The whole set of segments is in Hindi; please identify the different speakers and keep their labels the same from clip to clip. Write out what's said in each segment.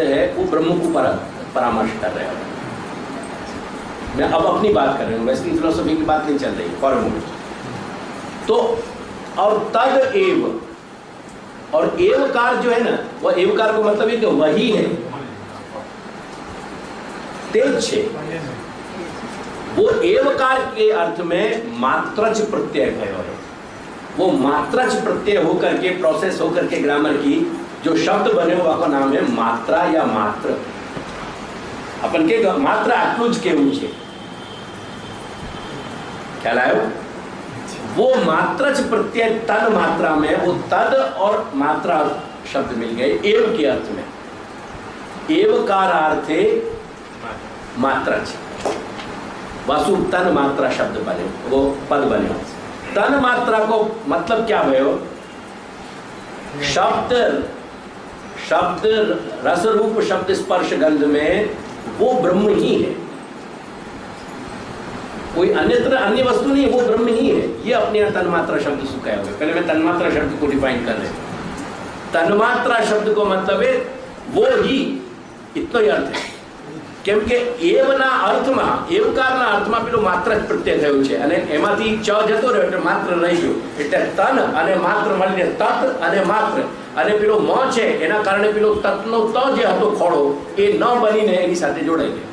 Speaker 1: है वो ब्रह्म को परामर्श कर रहे हैं। मैं अब अपनी बात कर रहा हूँ, वेस्टर्न फिलोसफी की बात नहीं चल रही फॉरेन। तो और तद एव, और एवकार जो है ना, वह एवकार को मतलब है कि वही है, तेज है। वो एवकार के अर्थ में मात्रच प्रत्यय है। वो मात्रच प्रत्यय होकर के प्रोसेस होकर के ग्रामर की जो शब्द बने हुआ का नाम है मात्रा या मात्र। अपन के मात्रा आत्मज के ऊंचे ख्याल आयो। वो मात्रच प्रत्यय तद मात्रा में, वो तद और मात्रा शब्द मिल गए एव के अर्थ में। एवकार अर्थ है मात्रच। वासु तन मात्रा शब्द बने, वो पद बने। तन मात्रा को मतलब क्या भयो? शब्द रस रूप शब्द स्पर्श गंध में वो ब्रह्म ही है, कोई अन्य वस्तु नहीं, वो ब्रह्म ही है। ये अपने यहाँ तन्मात्रा शब्द सुखाया हुआ है। पहले मैं तन्मात्रा शब्द को डिफाइन कर रहे हैं। तन्मात्रा शब्द को मतलब है वो ही, इतना ही अर्थ है। કેમ કે એવના અર્થમાં એવકારના અર્થમાં પેલો માત્ર જ પ્રત્યય થયો છે અને એમાંથી ચ જતો રહ્યો એટલે માત્ર રહી ગયો, એટલે તન અને માત્ર મળીને તત અને માત્ર, અને પેલો મ છે એના કારણે પેલો તતનો ત જે હતો ખોડો એ ન બનીને એની સાથે જોડાઈ ગયો,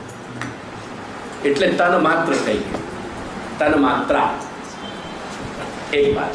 Speaker 1: એટલે તન માત્ર થઈ ગયું, તન માત્રા। એક વાત